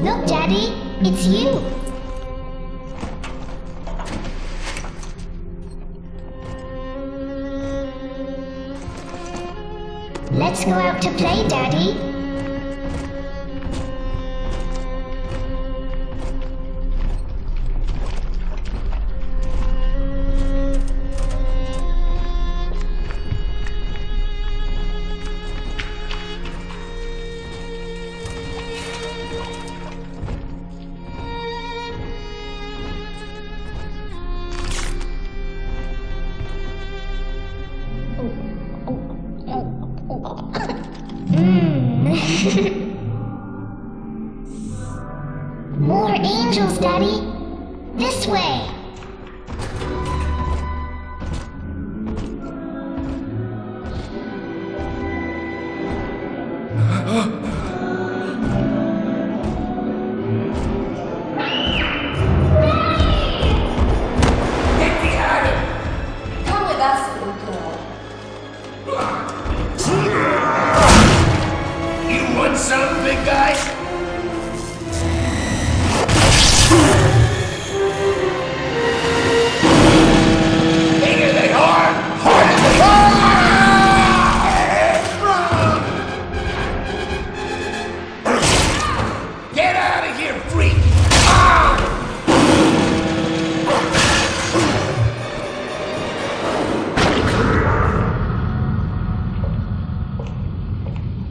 Look, Daddy, it's you. Let's go out to play, Daddy. More angels, Daddy. This way. Come with us, little girl. You want some, big guy? Bigger they are, harder they are! Get out of here, freak!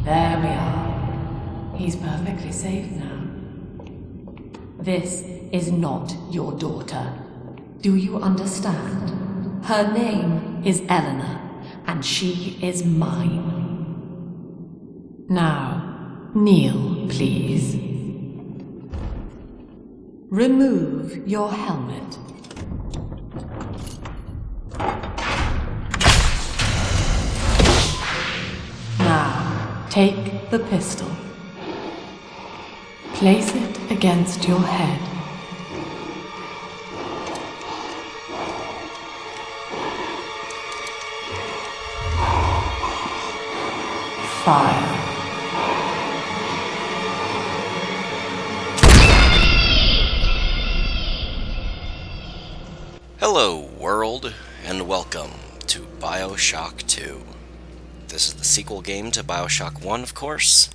There we are. He's perfectly safe now. This is not your daughter. Do you understand? Her name is Eleanor, and she is mine. Now, kneel, please. Remove your helmet. Now, take the pistol. Place it against your head. Fire. Hello, world, and welcome to Bioshock 2. This is the sequel game to Bioshock 1, of course,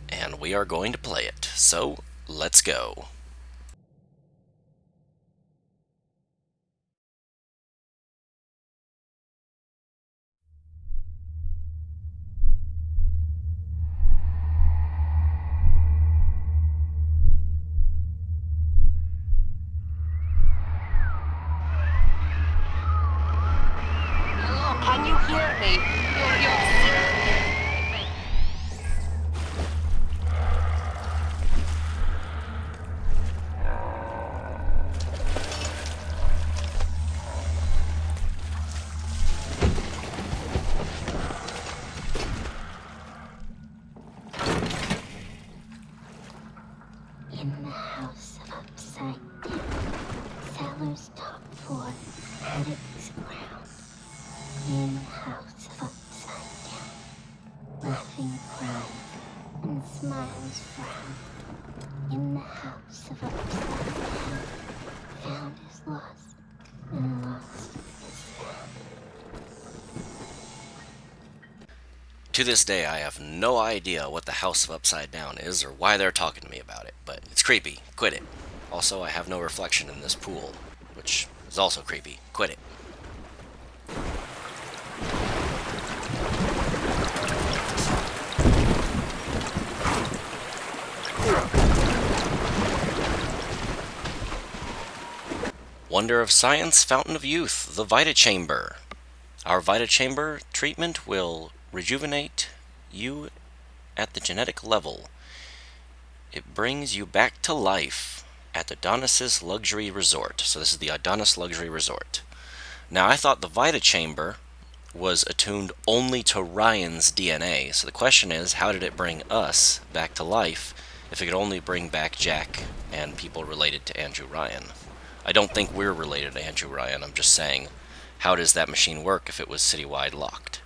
and we are going to play it, so let's go. Hello, can you hear me? In the house of upside down, Saller's top floor, Paddocks ground. In the house of upside down, laughing cries and smiles frown. In the house of upside down, found is lost, and lost is found. To this day, I have no idea what the House of Upside Down is or why they're talking to me about it, but it's creepy. Quit it. Also, I have no reflection in this pool, which is also creepy. Quit it. Wonder of Science, Fountain of Youth, the Vita Chamber. Our Vita Chamber treatment will rejuvenate you at the genetic level. It brings you back to life at Adonis's Luxury Resort. So this is the Adonis Luxury Resort. Now I thought the Vita Chamber was attuned only to Ryan's DNA. So the question is, how did it bring us back to life if it could only bring back Jack and people related to Andrew Ryan? I don't think we're related to Andrew Ryan. I'm just saying, how does that machine work if it was citywide locked?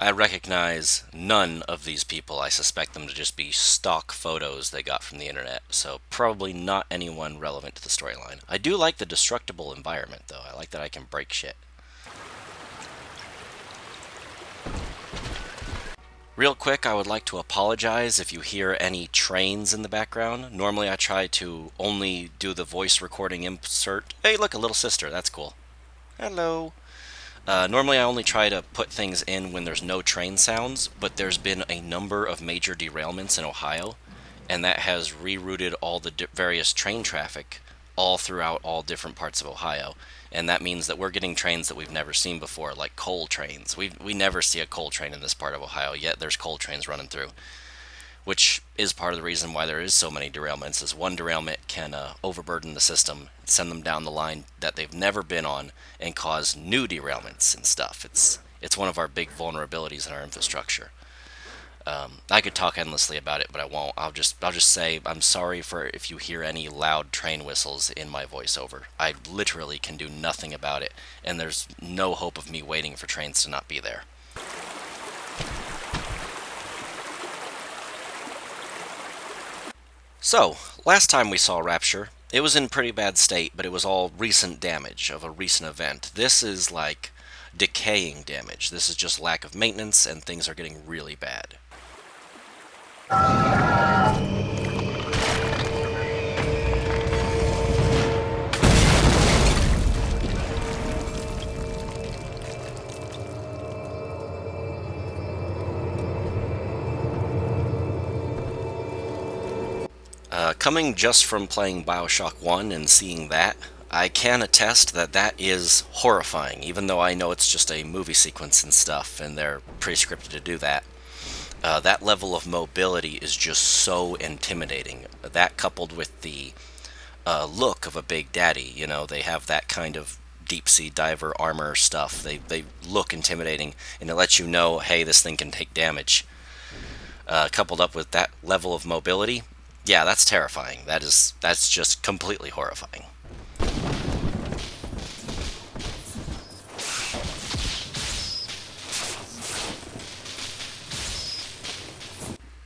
I recognize none of these people. I suspect them to just be stock photos they got from the internet, so probably not anyone relevant to the storyline. I do like the destructible environment, though. I like that I can break shit. Real quick, I would like to apologize if you hear any trains in the background. Normally I try to only do the voice recording insert. Hey, look, a little sister. That's cool. Hello. Normally I only try to put things in when there's no train sounds, but there's been a number of major derailments in Ohio, and that has rerouted all the various train traffic all throughout all different parts of Ohio. And that means that we're getting trains that we've never seen before, like coal trains. We never see a coal train in this part of Ohio, yet there's coal trains running through. Which is part of the reason why there is so many derailments, is one derailment can overburden the system, send them down the line that they've never been on, and cause new derailments and stuff. It's one of our big vulnerabilities in our infrastructure. I could talk endlessly about it, but I won't. I'll just say I'm sorry for if you hear any loud train whistles in my voiceover. I literally can do nothing about it, and there's no hope of me waiting for trains to not be there. So, last time we saw Rapture, it was in pretty bad state, but it was all recent damage of a recent event. This is like decaying damage. This is just lack of maintenance, and things are getting really bad. Coming just from playing Bioshock 1 and seeing that, I can attest that that is horrifying, even though I know it's just a movie sequence and stuff, and they're pre-scripted to do that. That level of mobility is just so intimidating. That coupled with the look of a Big Daddy, you know, they have that kind of deep-sea diver armor stuff. They look intimidating, and it lets you know, hey, this thing can take damage. Coupled up with that level of mobility, yeah, that's terrifying. That's just completely horrifying.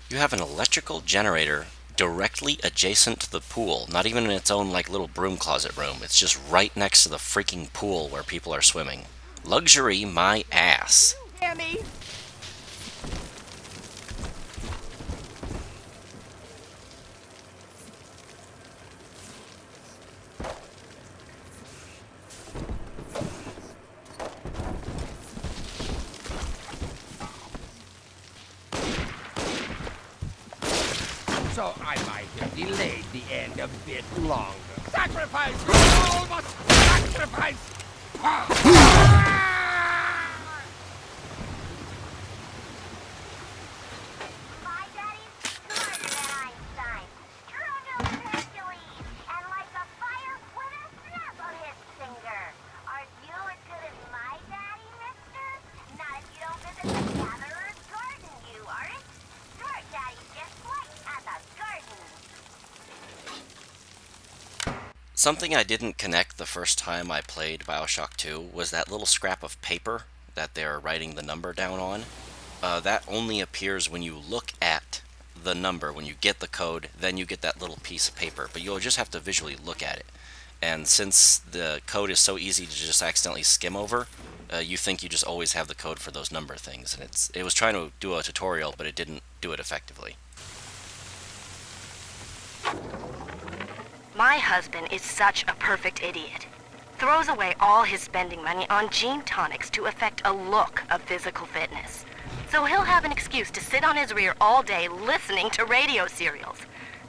You have an electrical generator directly adjacent to the pool, not even in its own like little broom closet room. It's just right next to the freaking pool where people are swimming. Luxury my ass. Hear me? So I might have delayed the end a bit longer. Sacrifice! All must sacrifice! My daddy's smarter than Einstein. True to Hercules, and like a fire with a snap of his finger. Are you as good as my daddy, mister? Not if you don't visit the gatherer's garden, you aren't. Your daddy just works at the garden. Something I didn't connect the first time I played Bioshock 2 was that little scrap of paper that they're writing the number down on. That only appears when you look at the number. When you get the code, then you get that little piece of paper, but you'll just have to visually look at it. And since the code is so easy to just accidentally skim over, you think you just always have the code for those number things. And it was trying to do a tutorial, but it didn't do it effectively. My husband is such a perfect idiot. Throws away all his spending money on gene tonics to affect a look of physical fitness. So he'll have an excuse to sit on his rear all day listening to radio serials.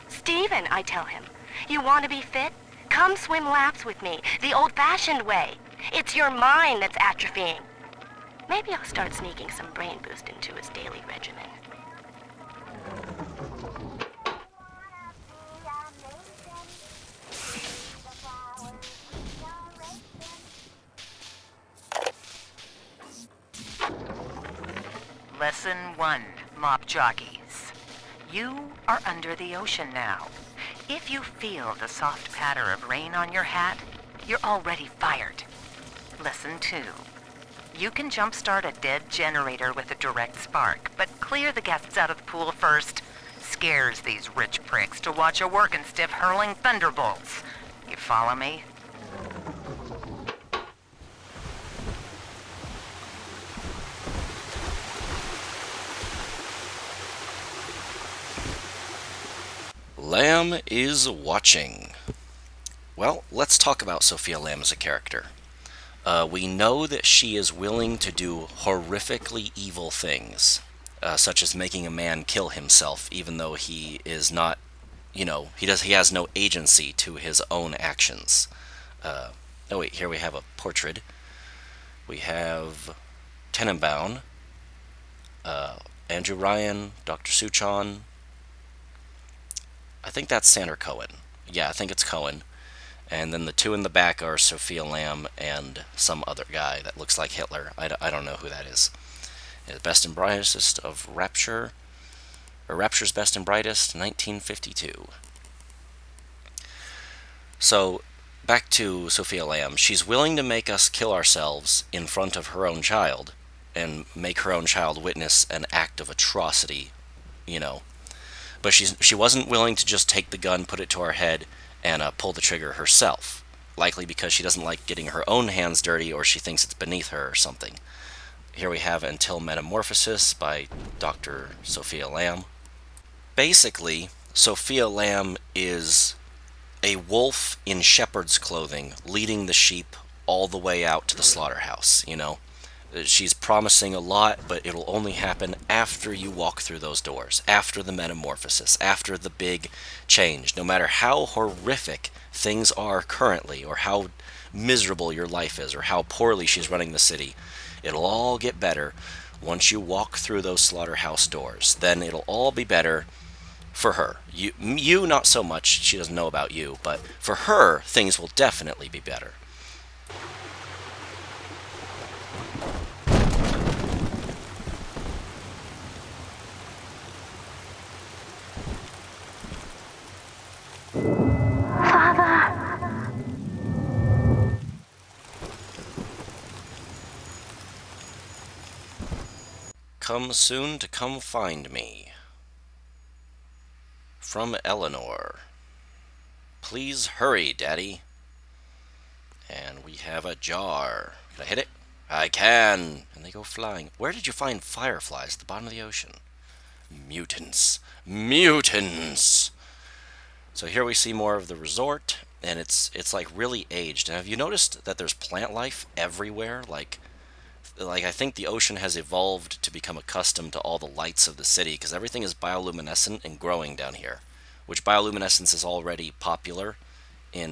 Steven, I tell him, you want to be fit? Come swim laps with me, the old-fashioned way. It's your mind that's atrophying. Maybe I'll start sneaking some brain boost into his daily regimen. Lesson 1, mop jockeys. You are under the ocean now. If you feel the soft patter of rain on your hat, you're already fired. Lesson 2. You can jumpstart a dead generator with a direct spark, but clear the guests out of the pool first. Scares these rich pricks to watch a working stiff hurling thunderbolts. You follow me? Lamb is watching. Well, let's talk about Sophia Lamb as a character. We know that she is willing to do horrifically evil things, such as making a man kill himself, even though he is not, he has no agency to his own actions. Oh wait, here we have a portrait. We have Tenenbaum, Andrew Ryan, Dr. Suchon. I think that's Sander Cohen. Yeah, I think it's Cohen. And then the two in the back are Sophia Lamb and some other guy that looks like Hitler. I don't know who that is. The Best and Brightest of Rapture, or Rapture's Best and Brightest, 1952. So, back to Sophia Lamb. She's willing to make us kill ourselves in front of her own child and make her own child witness an act of atrocity, But she wasn't willing to just take the gun, put it to our head, and pull the trigger herself. Likely because she doesn't like getting her own hands dirty, or she thinks it's beneath her or something. Here we have Until Metamorphosis by Dr. Sophia Lamb. Basically, Sophia Lamb is a wolf in shepherd's clothing, leading the sheep all the way out to the slaughterhouse, She's promising a lot, but it'll only happen after you walk through those doors, after the metamorphosis, after the big change. No matter how horrific things are currently, or how miserable your life is, or how poorly she's running the city, it'll all get better once you walk through those slaughterhouse doors. Then it'll all be better for her. You not so much, she doesn't know about you, but for her, things will definitely be better. Come soon to come find me. From Eleanor. Please hurry, Daddy. And we have a jar. Can I hit it? I can. And they go flying. Where did you find fireflies at the bottom of the ocean? Mutants. Mutants! So here we see more of the resort, and it's like really aged. And have you noticed that there's plant life everywhere? Like I think the ocean has evolved to become accustomed to all the lights of the city, because everything is bioluminescent and growing down here, which bioluminescence is already popular in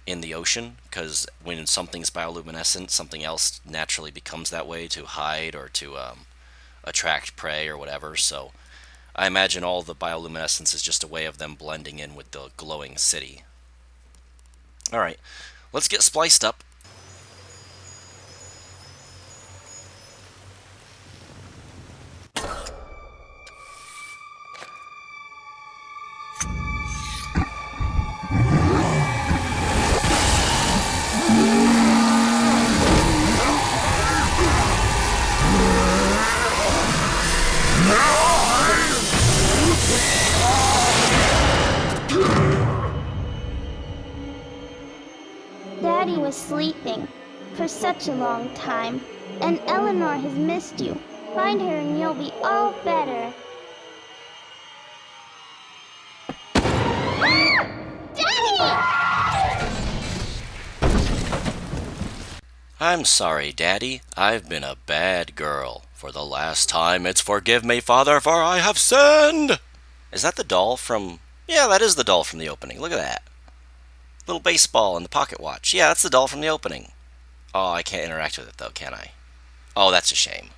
the ocean, because when something's bioluminescent, something else naturally becomes that way to hide or to attract prey or whatever. So I imagine all the bioluminescence is just a way of them blending in with the glowing city. Alright, let's get spliced up. Daddy was sleeping for such a long time, and Eleanor has missed you. Find her and you'll be all better. Daddy! I'm sorry, Daddy. I've been a bad girl. For the last time, it's forgive me, Father, for I have sinned! Is that the doll from... Yeah, that is the doll from the opening. Look at that. Little baseball and the pocket watch. Yeah, that's the doll from the opening. Oh, I can't interact with it, though, can I? Oh, that's a shame.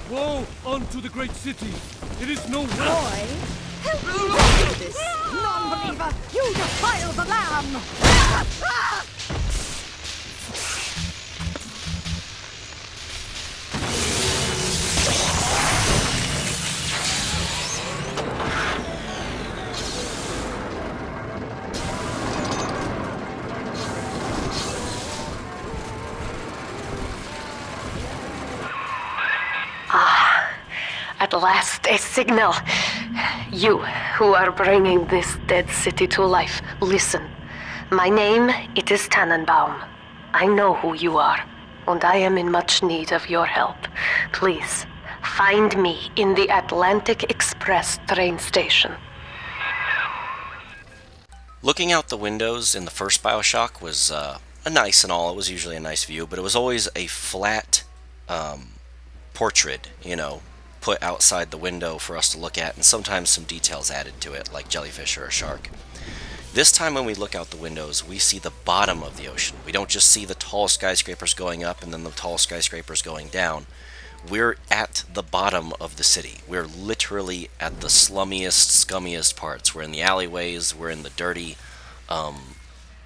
Woe unto the great city! It is no Boy, help me do this! Non-believer, you defile the lamb! At last, a signal. You, who are bringing this dead city to life, listen. My name, it is Tannenbaum. I know who you are, and I am in much need of your help. Please, find me in the Atlantic Express train station. Looking out the windows in the first Bioshock was a nice and all. It was usually a nice view, but it was always a flat portrait, put outside the window for us to look at, and sometimes some details added to it, like jellyfish or a shark. This time when we look out the windows, we see the bottom of the ocean. We don't just see the tall skyscrapers going up and then the tall skyscrapers going down. We're at the bottom of the city. We're literally at the slummiest, scummiest parts. We're in the alleyways, we're in the dirty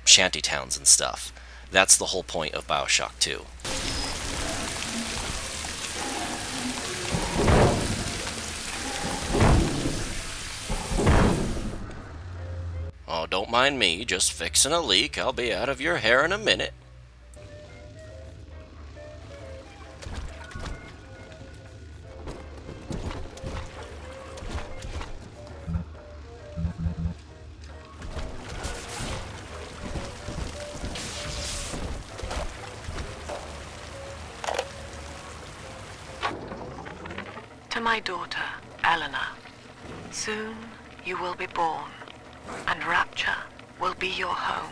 shanty towns and stuff. That's the whole point of Bioshock 2. Oh, don't mind me, just fixing a leak. I'll be out of your hair in a minute. To my daughter, Eleanor, soon you will be born, and Rapture will be your home.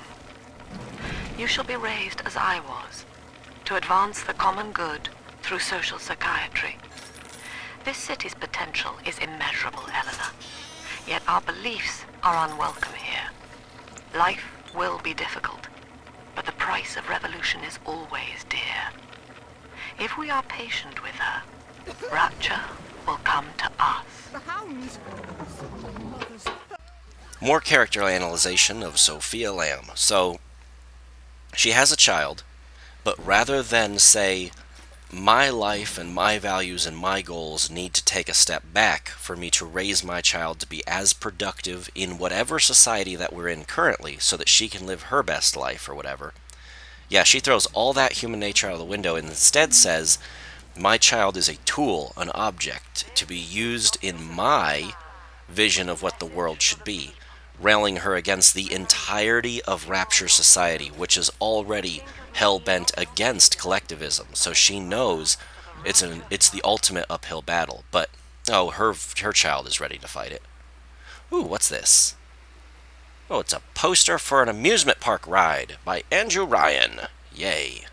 You shall be raised as I was, to advance the common good through social psychiatry. This city's potential is immeasurable, Eleanor, yet our beliefs are unwelcome here. Life will be difficult, but the price of revolution is always dear. If we are patient with her, Rapture will come to us. The hounds! More character analyzation of Sophia Lamb. So, she has a child, but rather than say, my life and my values and my goals need to take a step back for me to raise my child to be as productive in whatever society that we're in currently so that she can live her best life or whatever. Yeah, she throws all that human nature out of the window and instead says, my child is a tool, an object, to be used in my vision of what the world should be, railing her against the entirety of Rapture society, which is already hell-bent against collectivism. So she knows it's the ultimate uphill battle. But, oh, her child is ready to fight it. Ooh, what's this? Oh, it's a poster for an amusement park ride by Andrew Ryan. Yay.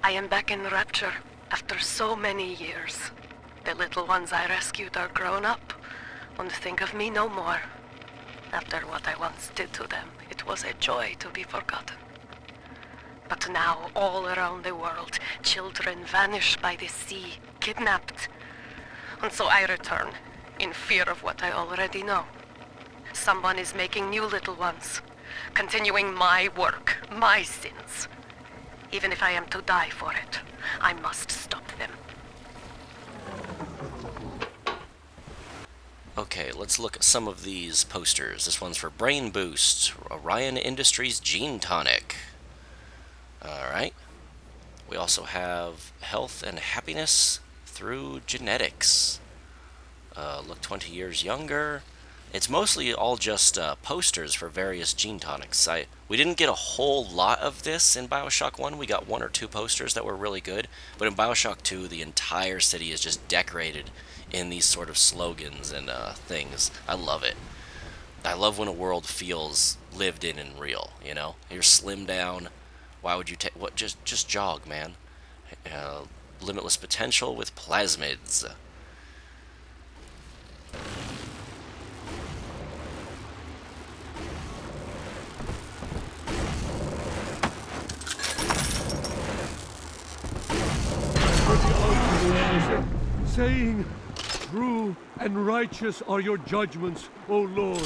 I am back in Rapture after so many years. The little ones I rescued are grown up and think of me no more. After what I once did to them, it was a joy to be forgotten. But now, all around the world, children vanish by the sea, kidnapped. And so I return, in fear of what I already know. Someone is making new little ones, continuing my work, my sins. Even if I am to die for it, I must stop them. Okay, let's look at some of these posters. This one's for Brain Boost, Orion Industries Gene Tonic. Alright. We also have Health and Happiness Through Genetics. Look 20 years younger. It's mostly all just posters for various gene tonics. We didn't get a whole lot of this in Bioshock 1. We got 1 or 2 posters that were really good. But in Bioshock 2, the entire city is just decorated in these sort of slogans and things. I love it. I love when a world feels lived in and real, You're slimmed down, Why would you take what? Just jog, man. Limitless potential with plasmids. Saying, true and righteous are your judgments, O Lord.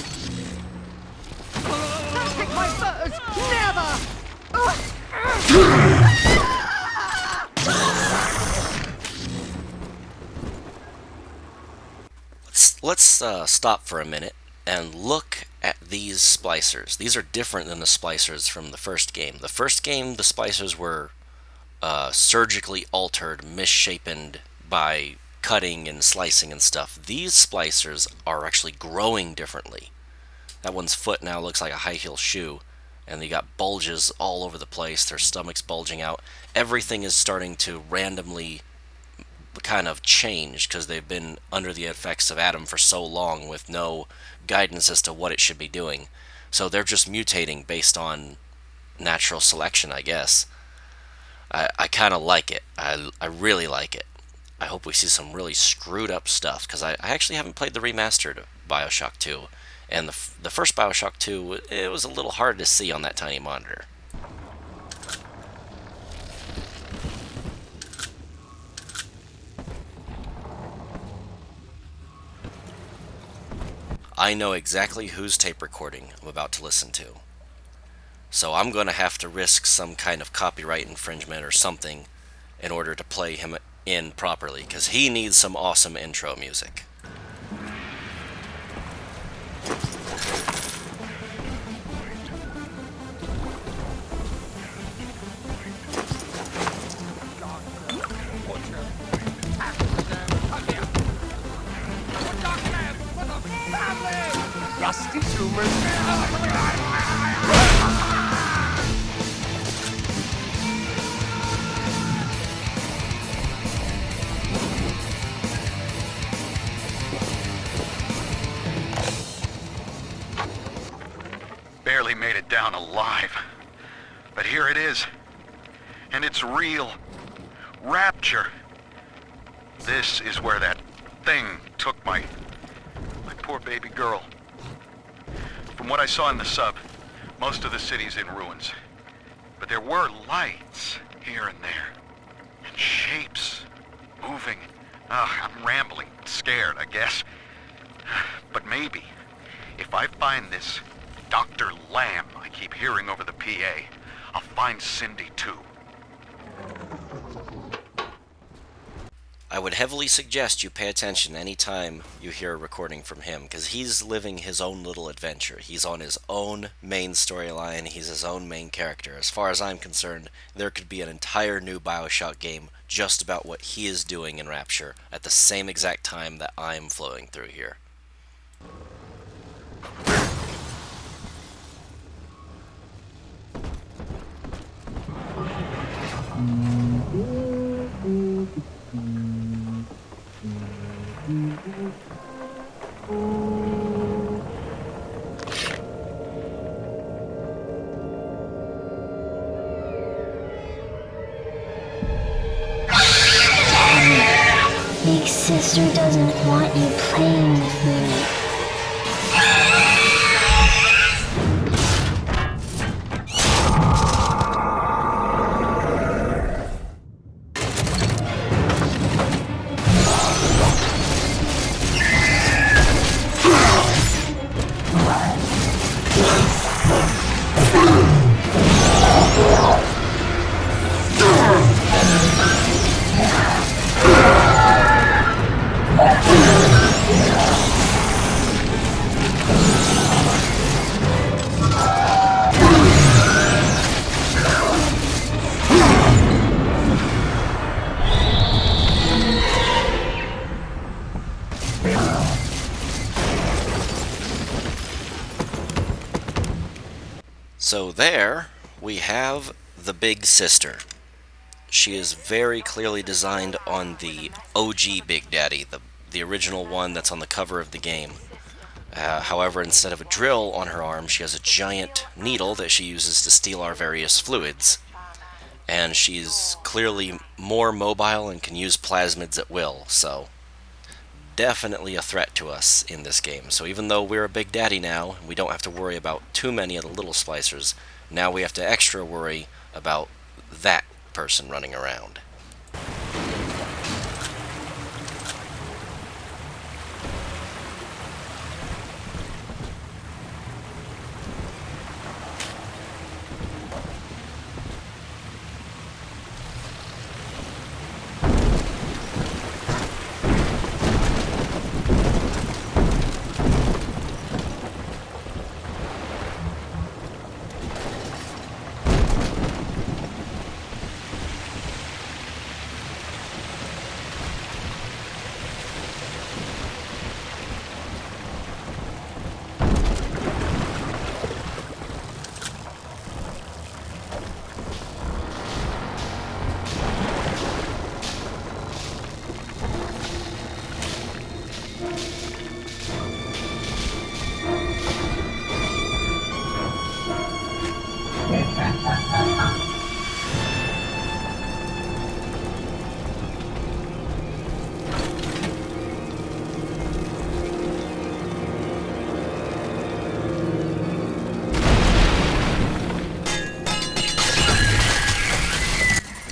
Take my furs! Never! Let's stop for a minute and look at these splicers. These are different than the splicers from the first game. The first game, the splicers were surgically altered, misshapen by cutting and slicing and stuff. These splicers are actually growing differently. That one's foot now looks like a high heel shoe, and they got bulges all over the place. Their stomach's bulging out. Everything is starting to randomly kind of change because they've been under the effects of Adam for so long with no guidance as to what it should be doing. So they're just mutating based on natural selection, I guess. I kind of like it. I really like it. I hope we see some really screwed up stuff, because I actually haven't played the remastered Bioshock 2. And the first Bioshock 2, it was a little hard to see on that tiny monitor. I know exactly whose tape recording I'm about to listen to. So I'm going to have to risk some kind of copyright infringement or something in order to play him in properly, because he needs some awesome intro music. Rusty tumors. Barely made it down alive. But here it is. And it's real. Rapture. This is where that thing took my poor baby girl. From what I saw in the sub, most of the city's in ruins. But there were lights here and there. And shapes moving. I'm rambling, scared, I guess. But maybe, if I find this Dr. Lamb I keep hearing over the PA, I'll find Cindy too. I would heavily suggest you pay attention anytime you hear a recording from him, because he's living his own little adventure. He's on his own main storyline. He's his own main character. As far as I'm concerned, there could be an entire new Bioshock game just about what he is doing in Rapture at the same exact time that I'm flowing through here. Big sister doesn't want you playing with me. So there we have the Big Sister. She is very clearly designed on the OG Big Daddy, the original one that's on the cover of the game. However, instead of a drill on her arm, she has a giant needle that she uses to steal our various fluids. And she's clearly more mobile and can use plasmids at will, so definitely a threat to us in this game. So even though we're a big daddy now, and we don't have to worry about too many of the little splicers, now we have to extra worry about that person running around.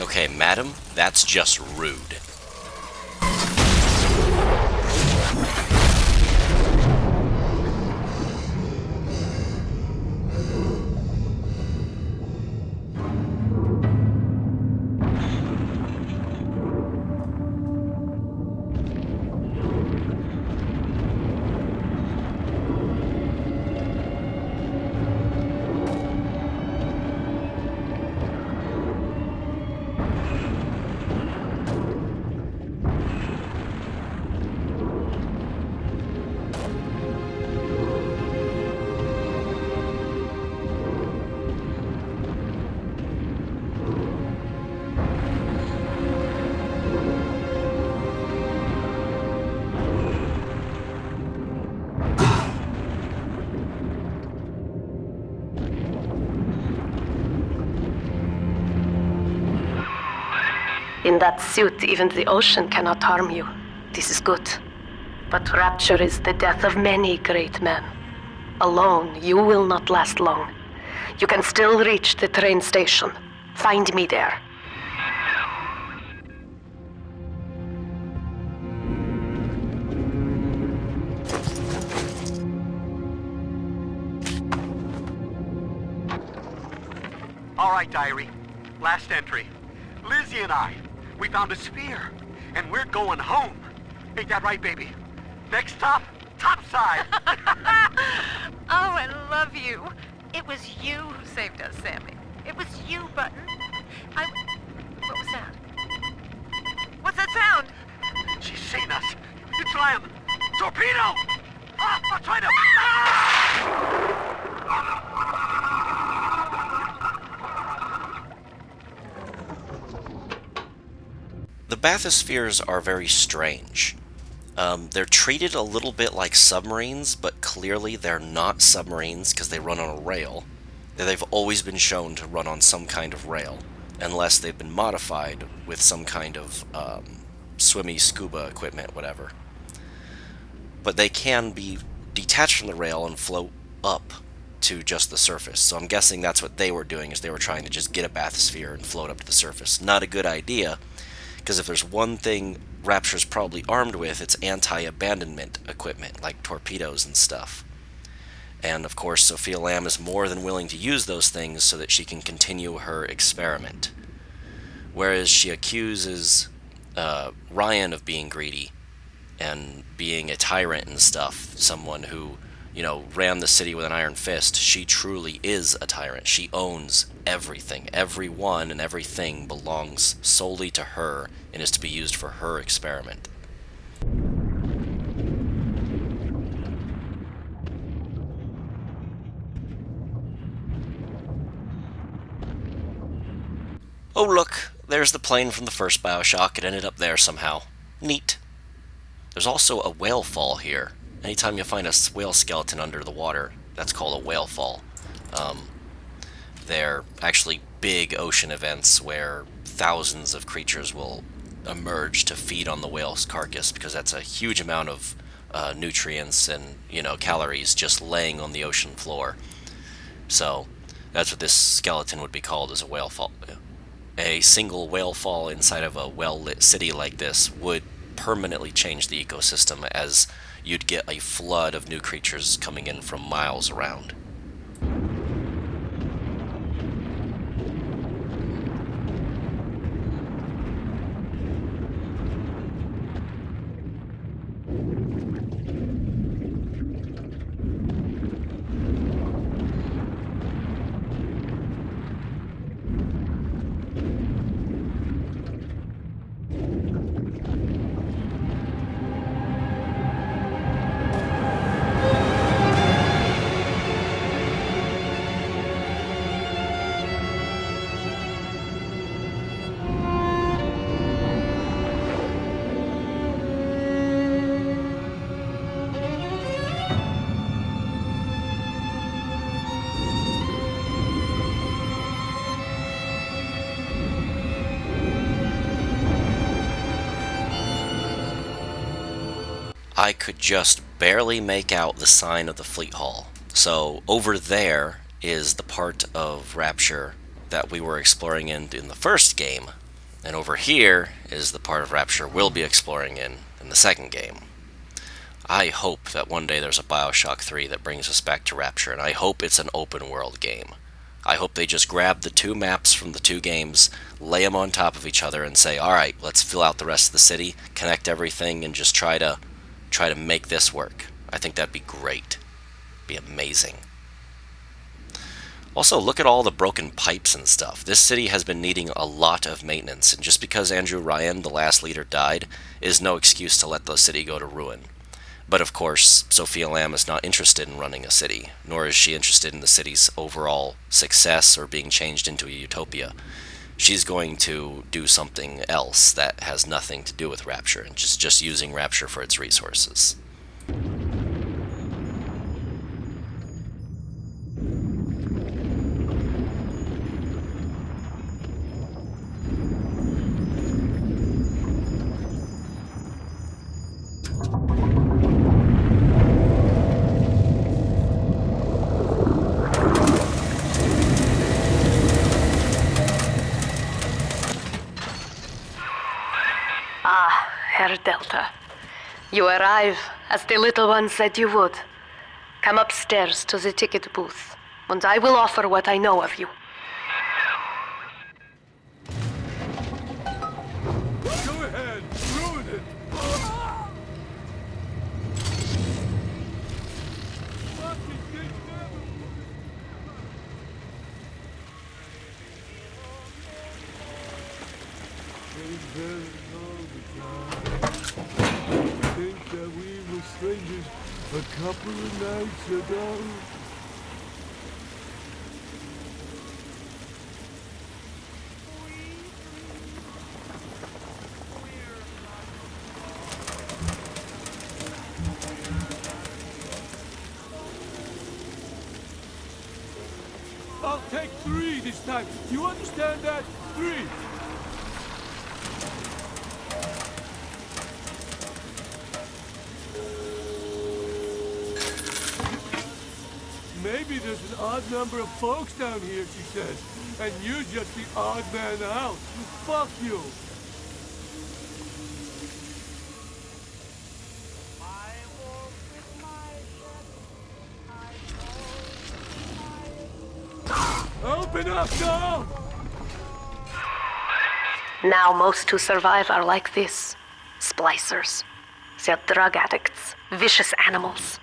Okay, madam, that's just rude. In that suit, even the ocean cannot harm you. This is good. But rapture is the death of many great men. Alone, you will not last long. You can still reach the train station. Find me there. All right, diary. Last entry. Lizzie and I, we found a sphere, and we're going home. Ain't that right, baby? Next stop, topside. Oh, I love you. It was you who saved us, Sammy. It was you, Button. What was that? What's that sound? She's seen us. It's Lamb. Torpedo! Ah, I'm trying to... Ah! The bathyspheres are very strange. They're treated a little bit like submarines, but clearly they're not submarines because they run on a rail. They've always been shown to run on some kind of rail, unless they've been modified with some kind of swimmy scuba equipment, whatever. But they can be detached from the rail and float up to just the surface. So I'm guessing that's what they were doing, is they were trying to just get a bathysphere and float up to the surface. Not a good idea, because if there's one thing Rapture's probably armed with, it's anti-abandonment equipment, like torpedoes and stuff. And of course, Sophia Lamb is more than willing to use those things so that she can continue her experiment. Whereas she accuses Ryan of being greedy and being a tyrant and stuff, someone who, you know, ran the city with an iron fist. She truly is a tyrant. She owns everything. Everyone and everything belongs solely to her and is to be used for her experiment. Oh look, there's the plane from the first Bioshock. It ended up there somehow. Neat. There's also a whale fall here. Anytime you find a whale skeleton under the water, that's called a whale fall. They're actually big ocean events where thousands of creatures will emerge to feed on the whale's carcass, because that's a huge amount of nutrients and calories just laying on the ocean floor. So that's what this skeleton would be called, as a whale fall. A single whale fall inside of a well-lit city like this would permanently change the ecosystem, as you'd get a flood of new creatures coming in from miles around. I could just barely make out the sign of the Fleet Hall. So over there is the part of Rapture that we were exploring in the first game, and over here is the part of Rapture we'll be exploring in the second game. I hope that one day there's a Bioshock 3 that brings us back to Rapture, and I hope it's an open world game. I hope they just grab the two maps from the two games, lay them on top of each other, and say, alright, let's fill out the rest of the city, connect everything, and just try to make this work. I think that'd be great. Be amazing. Also, look at all the broken pipes and stuff. This city has been needing a lot of maintenance, and just because Andrew Ryan, the last leader, died, is no excuse to let the city go to ruin. But of course, Sophia Lamb is not interested in running a city, nor is she interested in the city's overall success or being changed into a utopia. She's going to do something else that has nothing to do with Rapture, and just using Rapture for its resources. Herr Delta, you arrive as the little one said you would. Come upstairs to the ticket booth, and I will offer what I know of you. Go ahead, ruin it! Fucking get them! Think that we were strangers a couple of nights ago? I'll take 3 this time. You understand that? 3. Maybe there's an odd number of folks down here, she says, and you're just the odd man out. Fuck you. Open up, now! Now most who survive are like this. Splicers. They're drug addicts. Vicious animals.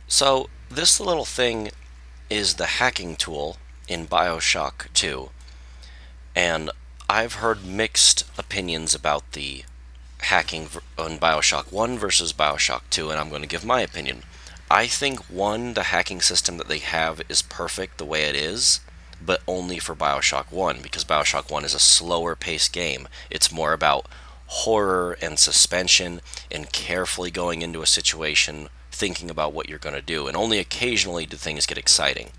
So, this little thing is the hacking tool in Bioshock 2, and I've heard mixed opinions about the hacking on Bioshock 1 versus Bioshock 2, and I'm going to give my opinion. I think, 1, the hacking system that they have is perfect the way it is, but only for Bioshock 1, because Bioshock 1 is a slower paced game. It's more about horror and suspension and carefully going into a situation, thinking about what you're going to do, and only occasionally do things get exciting.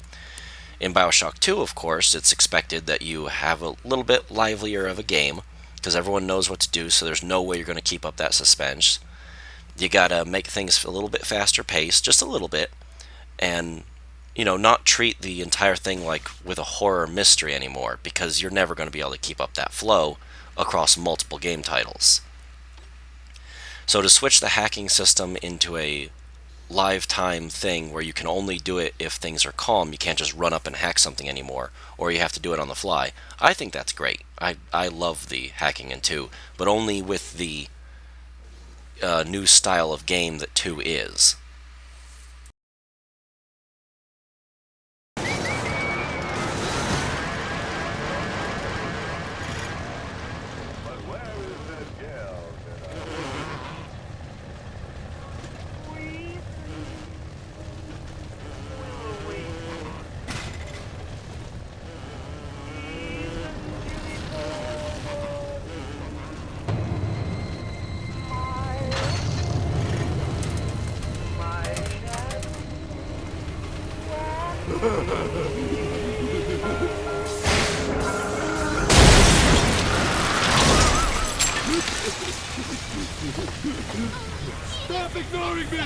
In Bioshock 2, of course, it's expected that you have a little bit livelier of a game, because everyone knows what to do, so there's no way you're going to keep up that suspense. You gotta make things a little bit faster paced, just a little bit, and not treat the entire thing like with a horror mystery anymore, because you're never going to be able to keep up that flow across multiple game titles. So to switch the hacking system into a live time thing where you can only do it if things are calm, you can't just run up and hack something anymore, or you have to do it on the fly, I think that's great. I love the hacking in 2, but only with the new style of game that 2 is. Stop ignoring me!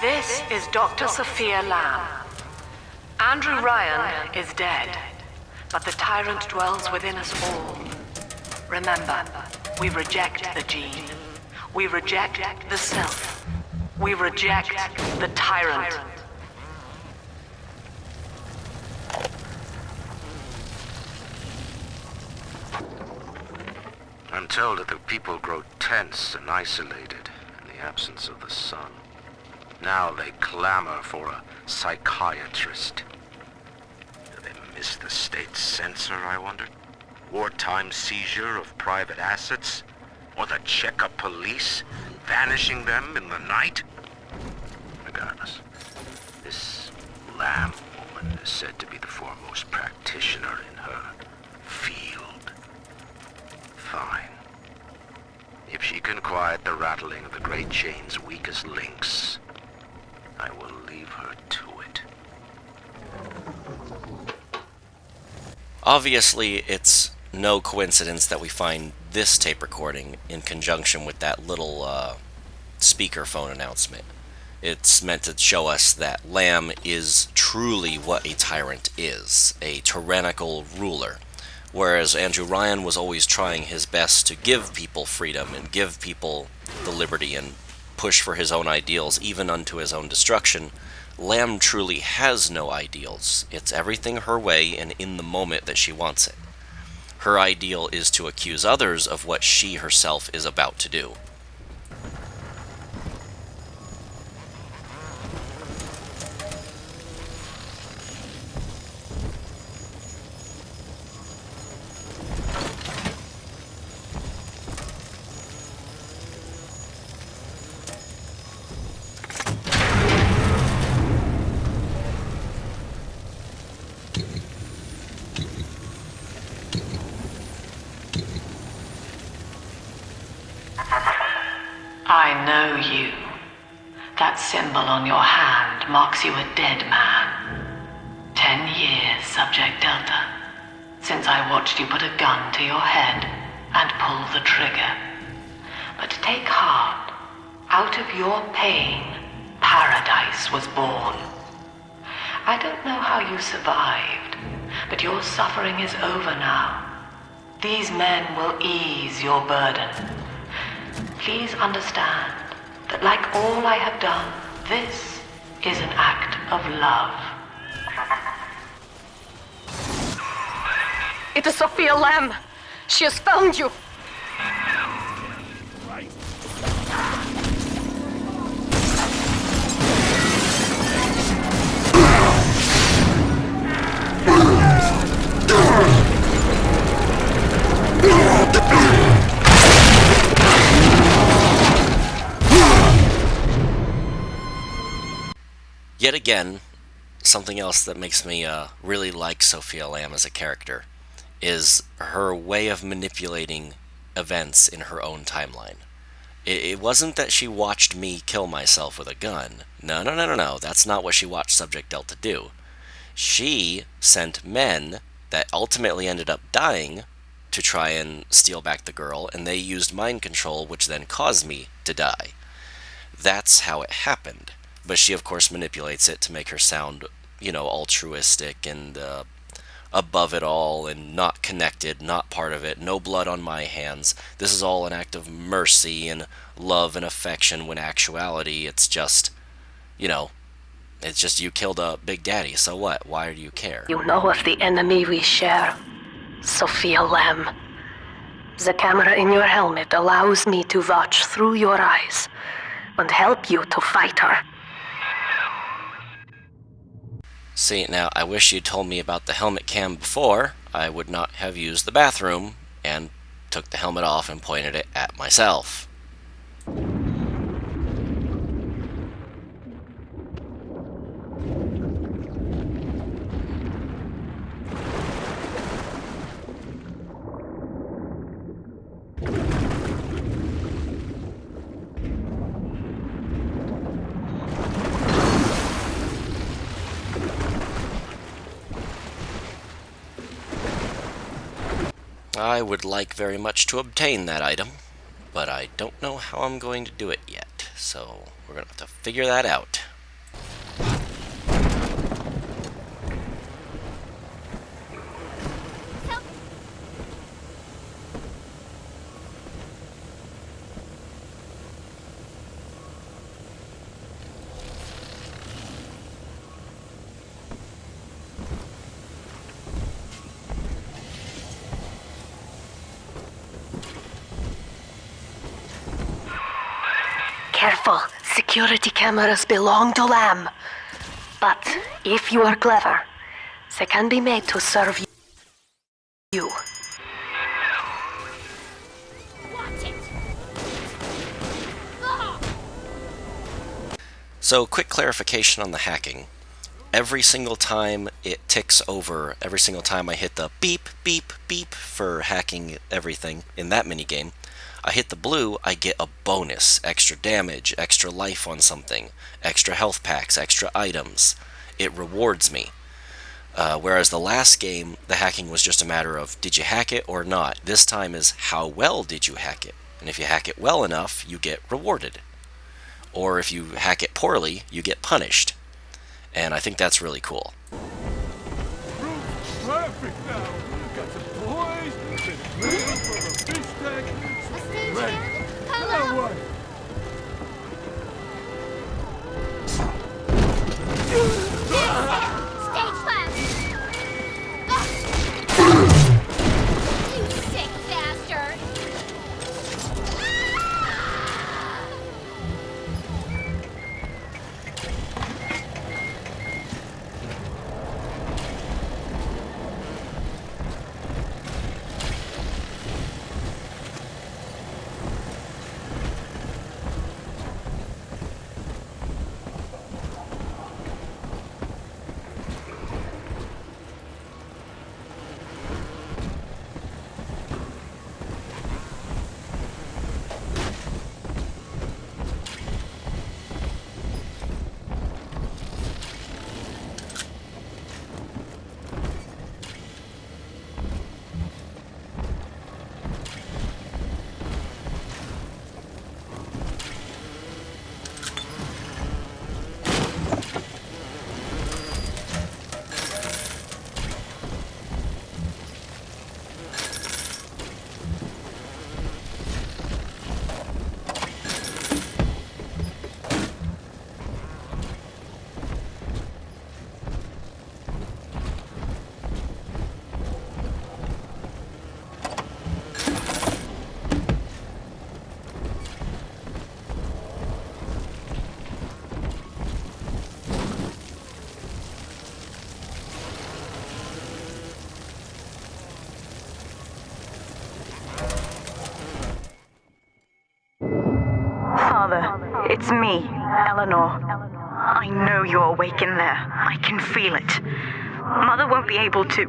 This is Dr. Sophia Lamb. Andrew Ryan is dead, but the tyrant dwells within us all. Remember, we reject the gene. We reject the self. We reject the tyrant. I'm told that the people grow tense and isolated in the absence of the sun. Now they clamor for a psychiatrist. Do they miss the state censor, I wonder? Wartime seizure of private assets? Or the checkup police vanishing them in the night? Regardless, this Lamb woman is said to be the foremost practitioner in her field. Fine. If she can quiet the rattling of the Great Chain's weakest links, I will leave her to it. Obviously, it's no coincidence that we find this tape recording in conjunction with that little speakerphone announcement. It's meant to show us that Lamb is truly what a tyrant is, a tyrannical ruler. Whereas Andrew Ryan was always trying his best to give people freedom and give people the liberty and push for his own ideals, even unto his own destruction, Lamb truly has no ideals. It's everything her way and in the moment that she wants it. Her ideal is to accuse others of what she herself is about to do. I know you. That symbol on your hand marks you a dead man. 10 years, Subject Delta, since I watched you put a gun to your head and pull the trigger. But take heart. Out of your pain, paradise was born. I don't know how you survived, but your suffering is over now. These men will ease your burden. Please understand that like all I have done, this is an act of love. It is Sophia Lamb. She has found you. Yet again, something else that makes me really like Sophia Lamb as a character is her way of manipulating events in her own timeline. It wasn't that she watched me kill myself with a gun. No, no, no, no, no. That's not what she watched Subject Delta do. She sent men that ultimately ended up dying to try and steal back the girl, and they used mind control, which then caused me to die. That's how it happened. But she, of course, manipulates it to make her sound, altruistic and above it all and not connected, not part of it, no blood on my hands. This is all an act of mercy and love and affection, when actuality it's just, it's just you killed a Big Daddy, so what? Why do you care? You know of the enemy we share, Sophia Lamb. The camera in your helmet allows me to watch through your eyes and help you to fight her. See, now, I wish you'd told me about the helmet cam before. I would not have used the bathroom and took the helmet off and pointed it at myself. I would like very much to obtain that item, but I don't know how I'm going to do it yet, so we're going to have to figure that out. Careful, security cameras belong to Lamb. But if you are clever, they can be made to serve you. So, quick clarification on the hacking. Every single time it ticks over, every single time I hit the beep, beep, beep for hacking everything in that minigame, I hit the blue, I get a bonus, extra damage, extra life on something, extra health packs, extra items. It rewards me. Whereas the last game, the hacking was just a matter of, did you hack it or not? This time is, how well did you hack it? And if you hack it well enough, you get rewarded. Or if you hack it poorly, you get punished. And I think that's really cool. Traffic now. Got some boys, been waiting for a fish tank. Ready. Hello. Stage left! You sick bastard! Father, it's me, Eleanor. I know you're awake in there. I can feel it. Mother won't be able to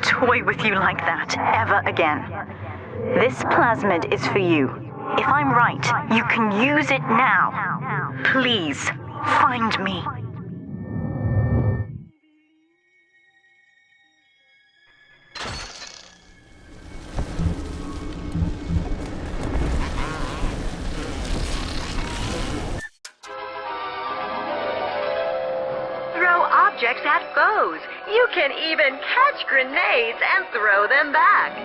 toy with you like that ever again. This plasmid is for you. If I'm right, you can use it now. Please, find me. Throw objects at foes. You can even catch grenades and throw them back.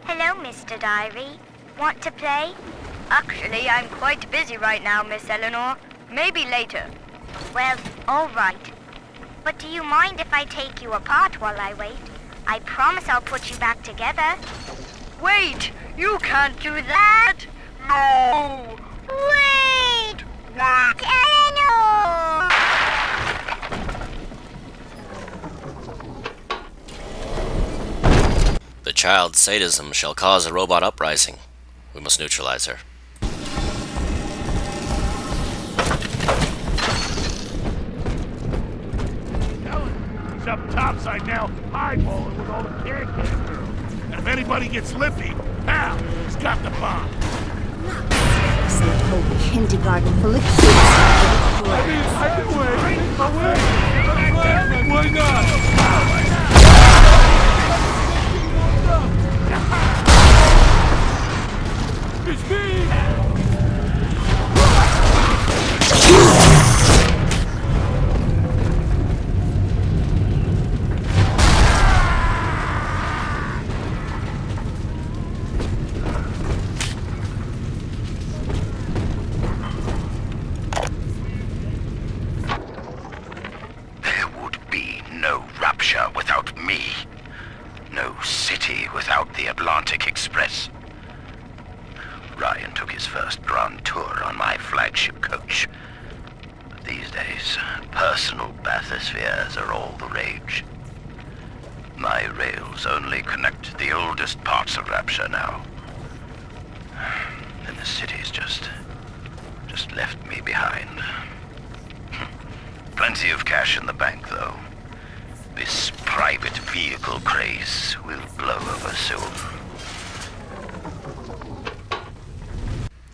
Hello, Mr. Diary. Want to play? Actually, I'm quite busy right now, Miss Eleanor. Maybe later. Well, all right. But do you mind if I take you apart while I wait? I promise I'll put you back together. Wait! You can't do that! No! Wait! Eleanor! The child's sadism shall cause a robot uprising. We must neutralize her. He's up topside now, eyeballing with all the can-can girls. And if anybody gets lippy, pal, he's got the bomb. Sent whole kindergarten full of kids. I can wait. Why not? It's me! There would be no Rapture without me. No city without the Atlantic Express. Ryan took his first grand tour on my flagship coach. But these days, personal bathyspheres are all the rage. My rails only connect the oldest parts of Rapture now. And the city's just left me behind. Plenty of cash in the bank, though. This private vehicle craze will blow over soon.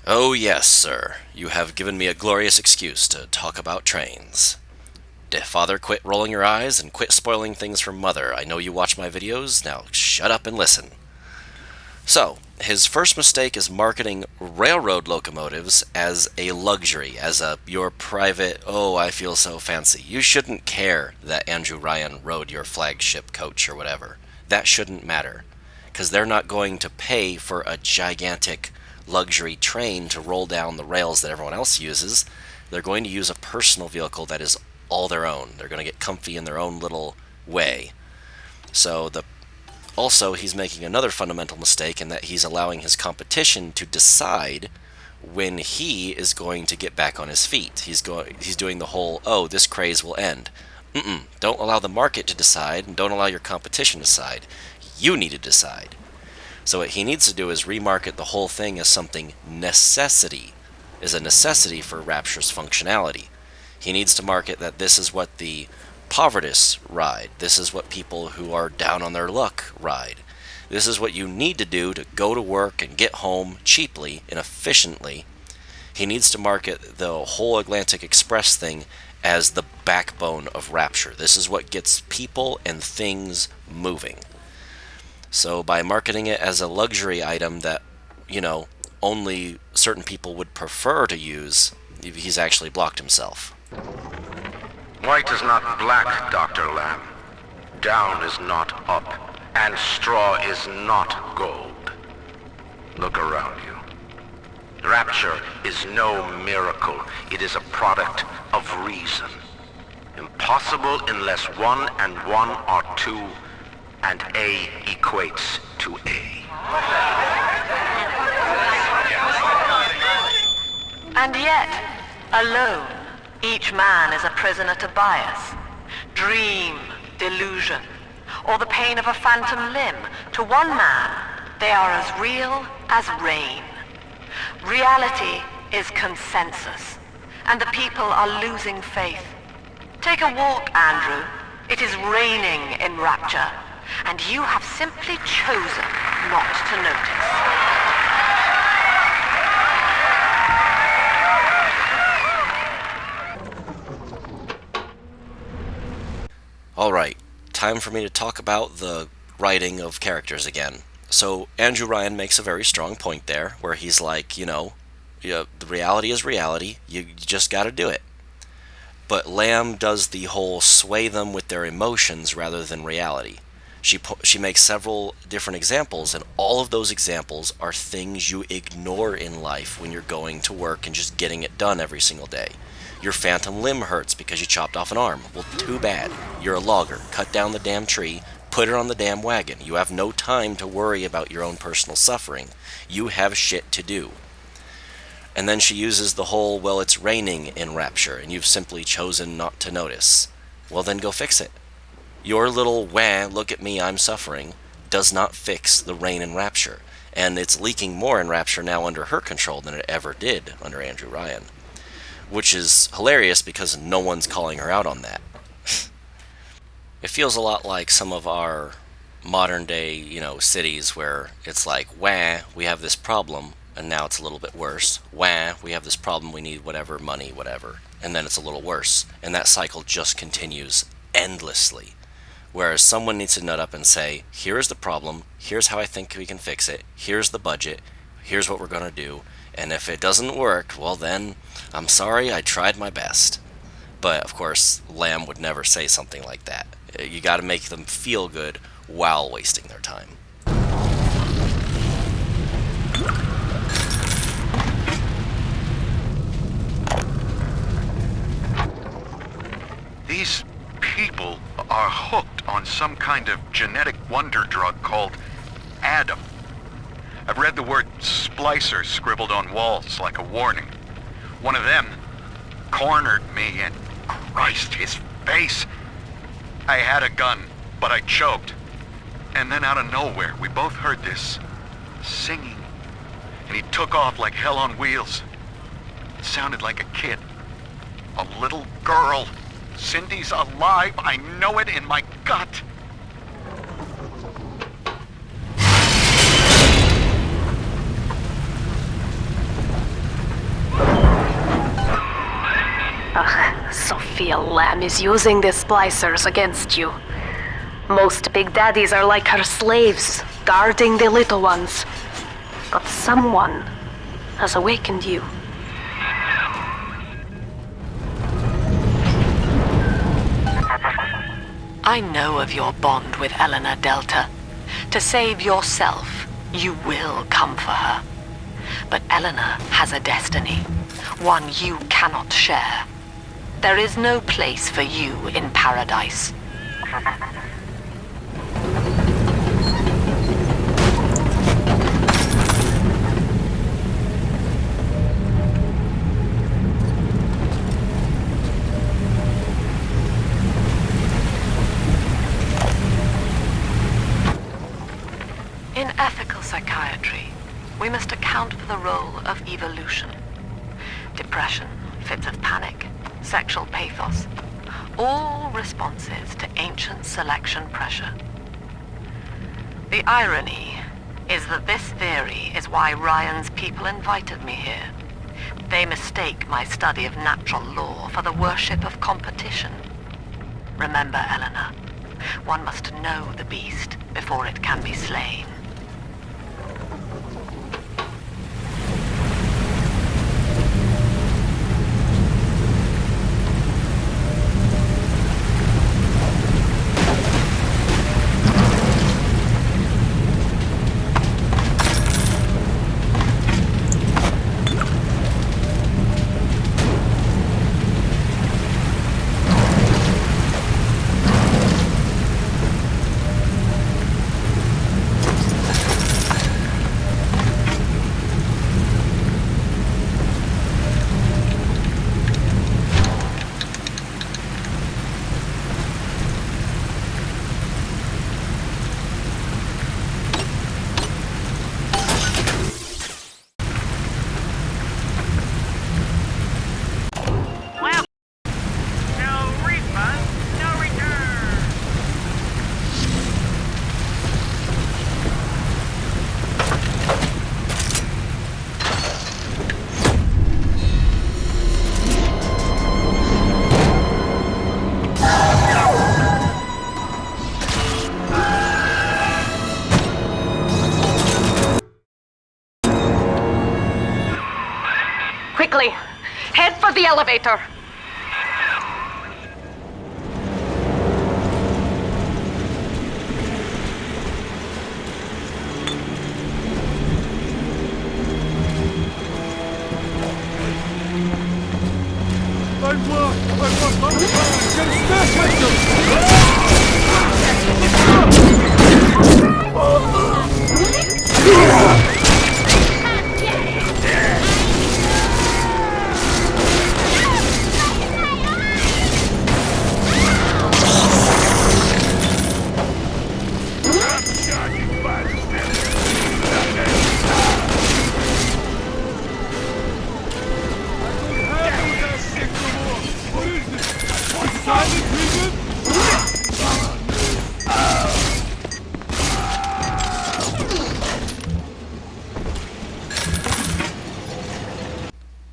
Oh yes, sir. You have given me a glorious excuse to talk about trains. Father, quit rolling your eyes and quit spoiling things for Mother. I know you watch my videos. Now shut up and listen. So, his first mistake is marketing railroad locomotives as a luxury, as your private, oh, I feel so fancy. You shouldn't care that Andrew Ryan rode your flagship coach or whatever. That shouldn't matter, because they're not going to pay for a gigantic luxury train to roll down the rails that everyone else uses. They're going to use a personal vehicle that is all their own. They're going to get comfy in their own little way. So also, he's making another fundamental mistake in that he's allowing his competition to decide when he is going to get back on his feet. He's doing the whole, oh, this craze will end. Don't allow the market to decide, and don't allow your competition to decide. You need to decide. So what he needs to do is remarket the whole thing as something is a necessity for Rapture's functionality. He needs to market that this is what the povertists ride. This is what people who are down on their luck ride. This is what you need to do to go to work and get home cheaply and efficiently. He needs to market the whole Atlantic Express thing as the backbone of Rapture. This is what gets people and things moving. So by marketing it as a luxury item that, only certain people would prefer to use, he's actually blocked himself. White is not black, Dr. Lamb. Down is not up, and straw is not gold. Look around you. Rapture is no miracle. It is a product of reason. Impossible unless 1 and 1 are 2, and A equates to A. And yet, alone, each man is a prisoner to bias, dream, delusion, or the pain of a phantom limb. To one man, they are as real as rain. Reality is consensus, and the people are losing faith. Take a walk, Andrew. It is raining in Rapture, and you have simply chosen not to notice. Alright, time for me to talk about the writing of characters again. So Andrew Ryan makes a very strong point there, where he's like, the reality is reality, you just gotta do it. But Lamb does the whole sway them with their emotions rather than reality. She makes several different examples, and all of those examples are things you ignore in life when you're going to work and just getting it done every single day. Your phantom limb hurts because you chopped off an arm. Well, too bad. You're a logger. Cut down the damn tree, put it on the damn wagon. You have no time to worry about your own personal suffering. You have shit to do. And then she uses the whole, well, it's raining in Rapture, and you've simply chosen not to notice. Well, then go fix it. Your little, wah, look at me, I'm suffering, does not fix the rain in Rapture. And it's leaking more in Rapture now under her control than it ever did under Andrew Ryan. Which is hilarious because no one's calling her out on that. It feels a lot like some of our modern day, cities where it's like, wah, we have this problem, and now it's a little bit worse. Wah, we have this problem, we need whatever, money, whatever. And then it's a little worse. And that cycle just continues endlessly. Whereas someone needs to nut up and say, here's the problem, here's how I think we can fix it, here's the budget, here's what we're going to do. And if it doesn't work, well then, I'm sorry, I tried my best. But, of course, Lamb would never say something like that. You gotta make them feel good while wasting their time. These people are hooked on some kind of genetic wonder drug called Adam. I've read the word splicer scribbled on walls like a warning. One of them cornered me and Christ, his face. I had a gun, but I choked. And then out of nowhere, we both heard this singing. And he took off like hell on wheels. It sounded like a kid. A little girl. Cindy's alive. I know it in my gut. Sophia Lamb is using the splicers against you. Most big daddies are like her slaves, guarding the little ones. But someone has awakened you. I know of your bond with Eleanor Delta. To save yourself, you will come for her. But Eleanor has a destiny, one you cannot share. There is no place for you in paradise. In ethical psychiatry, we must account for the role of evolution. Depression, fits of panic, sexual pathos, all responses to ancient selection pressure. The irony is that this theory is why Ryan's people invited me here. They mistake my study of natural law for the worship of competition. Remember, Eleanor, one must know the beast before it can be slain. Quickly, head for the elevator.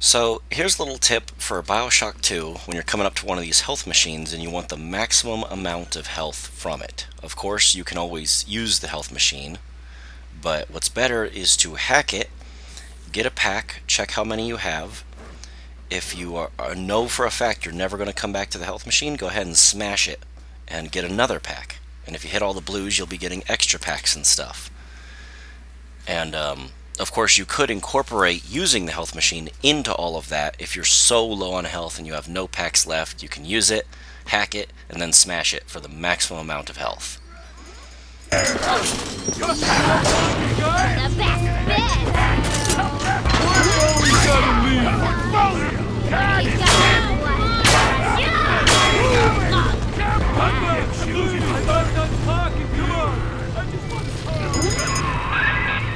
So here's a little tip for Bioshock 2 when you're coming up to one of these health machines and you want the maximum amount of health from it. Of course, you can always use the health machine, but what's better is to hack it, get a pack, check how many you have. If you know for a fact you're never going to come back to the health machine, go ahead and smash it and get another pack. And if you hit all the blues, you'll be getting extra packs and stuff. And of course, you could incorporate using the health machine into all of that. If you're so low on health and you have no packs left, you can use it, hack it, and then smash it for the maximum amount of health.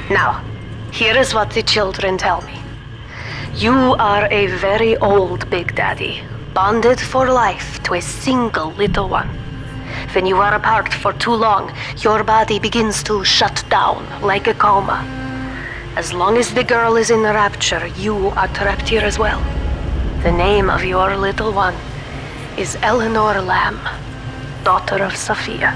Now, here is what the children tell me. You are a very old Big Daddy, bonded for life to a single little one. When you are apart for too long, your body begins to shut down like a coma. As long as the girl is in rapture, you are trapped here as well. The name of your little one is Eleanor Lamb, daughter of Sophia.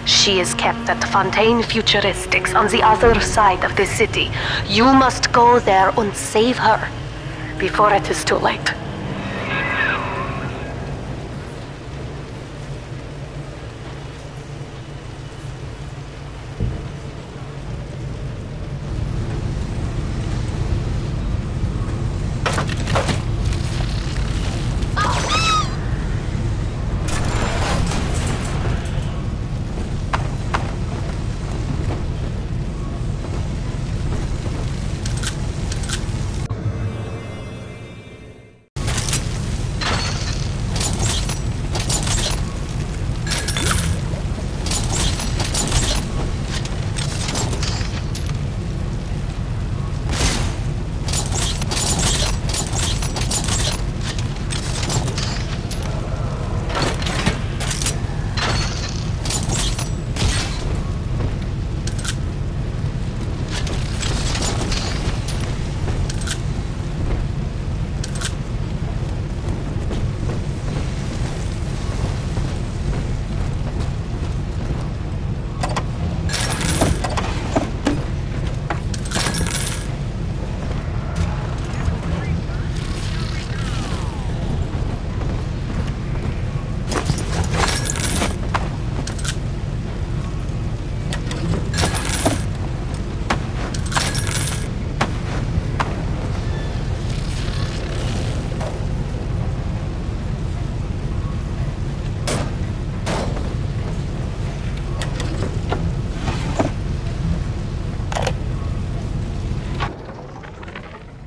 She is kept at Fontaine Futuristics on the other side of the city. You must go there and save her before it is too late.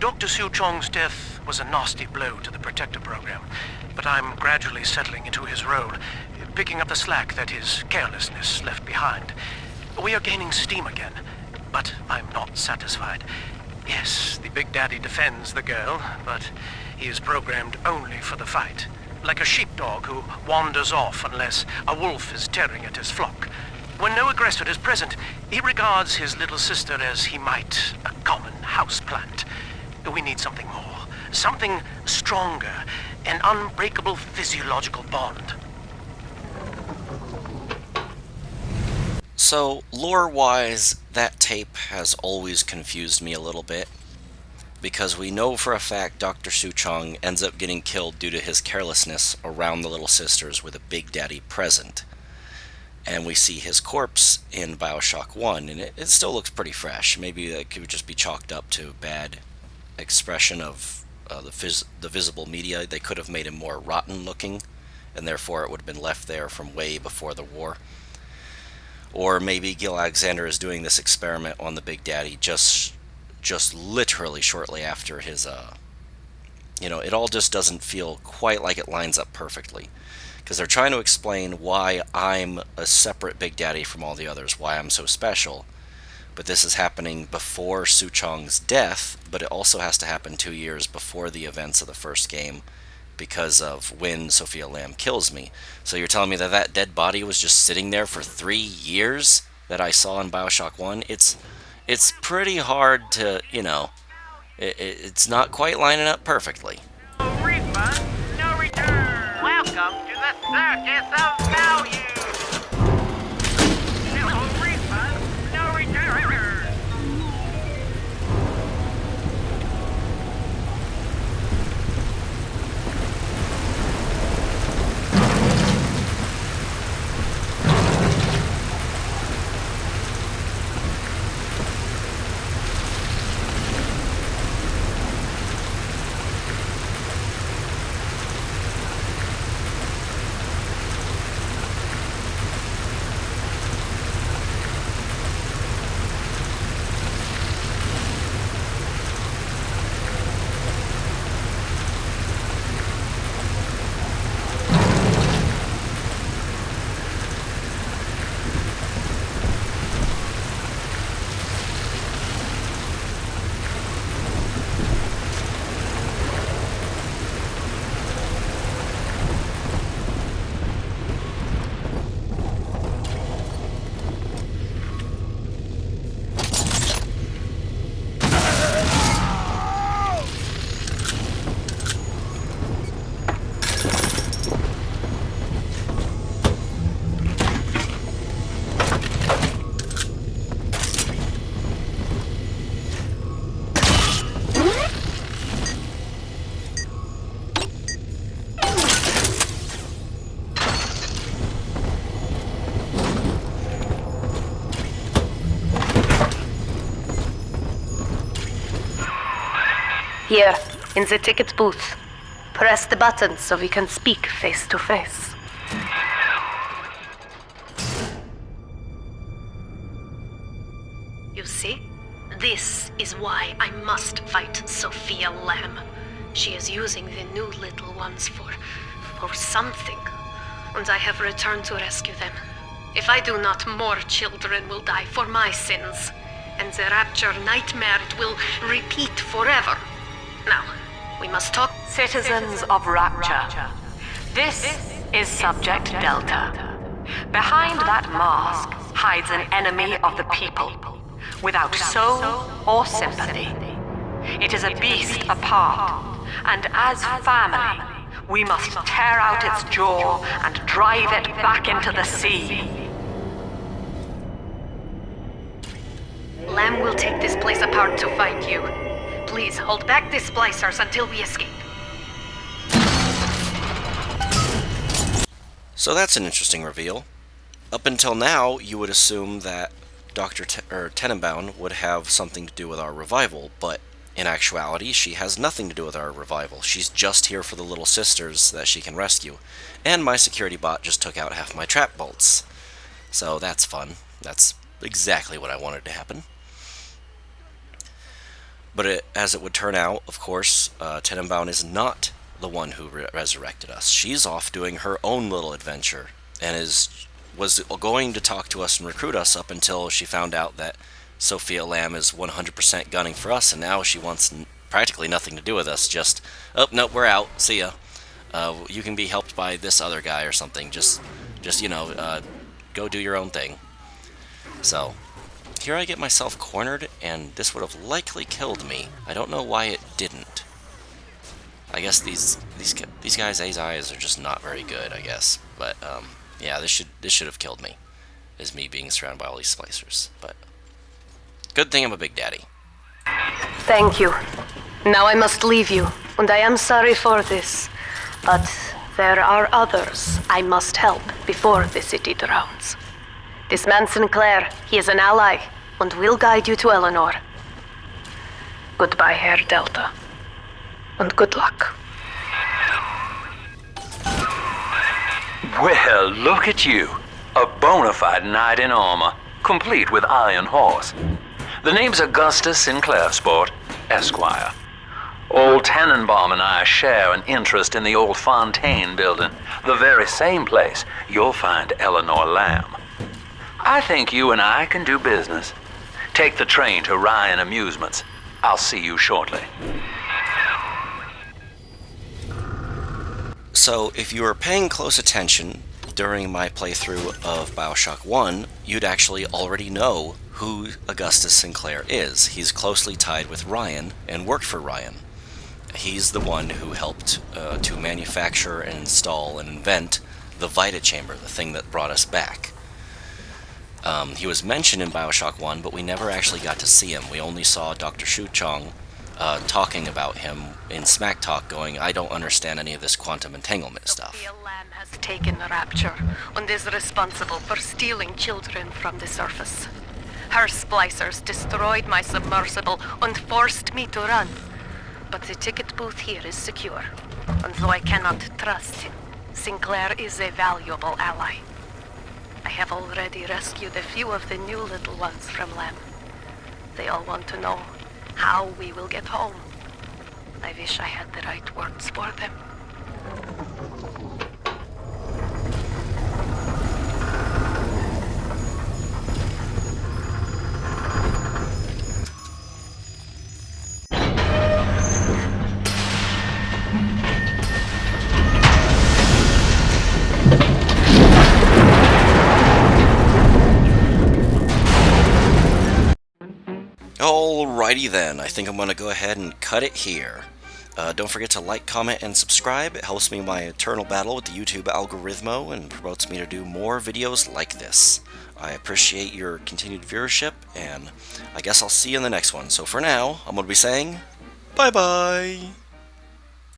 Dr. Su Chong's death was a nasty blow to the Protector program, but I'm gradually settling into his role, picking up the slack that his carelessness left behind. We are gaining steam again, but I'm not satisfied. Yes, the Big Daddy defends the girl, but he is programmed only for the fight, like a sheepdog who wanders off unless a wolf is tearing at his flock. When no aggressor is present, he regards his little sister as he might a common houseplant. We need something more, something stronger, an unbreakable physiological bond. So, lore-wise, that tape has always confused me a little bit, because we know for a fact Dr. Su Chong ends up getting killed due to his carelessness around the little sisters with a Big Daddy present. And we see his corpse in Bioshock 1, and it still looks pretty fresh. Maybe that could just be chalked up to bad expression of the visible media. They could have made him more rotten looking, and therefore it would have been left there from way before the war. Or maybe Gil Alexander is doing this experiment on the Big Daddy just literally shortly after his, it all just doesn't feel quite like it lines up perfectly. Because they're trying to explain why I'm a separate Big Daddy from all the others, why I'm so special. But this is happening before Su Chong's death, but it also has to happen 2 years before the events of the first game because of when Sophia Lamb kills me. So you're telling me that that dead body was just sitting there for 3 years that I saw in Bioshock 1? It's pretty hard to, it's not quite lining up perfectly. No refund, no return. Welcome to the circus of value. No refund, no return. Here, in the ticket booth. Press the button so we can speak face to face. You see? This is why I must fight Sophia Lamb. She is using the new little ones for something. And I have returned to rescue them. If I do not, more children will die for my sins. And the Rapture nightmare will repeat forever. Now, we must talk. Citizens of Rapture, this is Subject Delta. Behind that mask hides an enemy of the people, without soul or sympathy. It is a beast apart, and as family, we must tear out its jaw and drive it back into the sea. Lamb will take this place apart to find you. Please hold back the splicers until we escape. So that's an interesting reveal. Up until now, you would assume that Dr. Tenenbaum would have something to do with our revival, but in actuality, she has nothing to do with our revival. She's just here for the little sisters that she can rescue. And my security bot just took out half my trap bolts. So that's fun. That's exactly what I wanted to happen. But as it would turn out, of course, Tenenbaum is not the one who resurrected us. She's off doing her own little adventure, and was going to talk to us and recruit us up until she found out that Sophia Lamb is 100% gunning for us, and now she wants practically nothing to do with us. Just, oh, nope, we're out. See ya. You can be helped by this other guy or something. Just go do your own thing. So, here I get myself cornered, and this would have likely killed me. I don't know why it didn't. I guess these guys' eyes are just not very good, I guess. But, yeah, this should have killed me. Is me being surrounded by all these splicers. But, good thing I'm a big daddy. Thank you. Now I must leave you, and I am sorry for this. But there are others I must help before the city drowns. This man Sinclair, he is an ally, and will guide you to Eleanor. Goodbye, Herr Delta. And good luck. Well, look at you. A bona fide knight in armor, complete with iron horse. The name's Augustus Sinclair, Sport, Esquire. Old Tenenbaum and I share an interest in the old Fontaine building, the very same place you'll find Eleanor Lamb. I think you and I can do business. Take the train to Ryan Amusements. I'll see you shortly. So, if you were paying close attention during my playthrough of Bioshock 1, you'd actually already know who Augustus Sinclair is. He's closely tied with Ryan and worked for Ryan. He's the one who helped to manufacture and install and invent the Vita Chamber, the thing that brought us back. He was mentioned in Bioshock 1, but we never actually got to see him. We only saw Dr. Shu Chong talking about him in Smack Talk, going, I don't understand any of this quantum entanglement stuff. Sophia Lamb has taken Rapture and is responsible for stealing children from the surface. Her splicers destroyed my submersible and forced me to run. But the ticket booth here is secure, and though I cannot trust him, Sinclair is a valuable ally. I have already rescued a few of the new little ones from Lamb. They all want to know how we will get home. I wish I had the right words for them. Alrighty then, I think I'm going to go ahead and cut it here. Don't forget to like, comment, and subscribe. It helps me in my eternal battle with the YouTube algorithm and promotes me to do more videos like this. I appreciate your continued viewership, and I guess I'll see you in the next one. So for now, I'm going to be saying, bye-bye!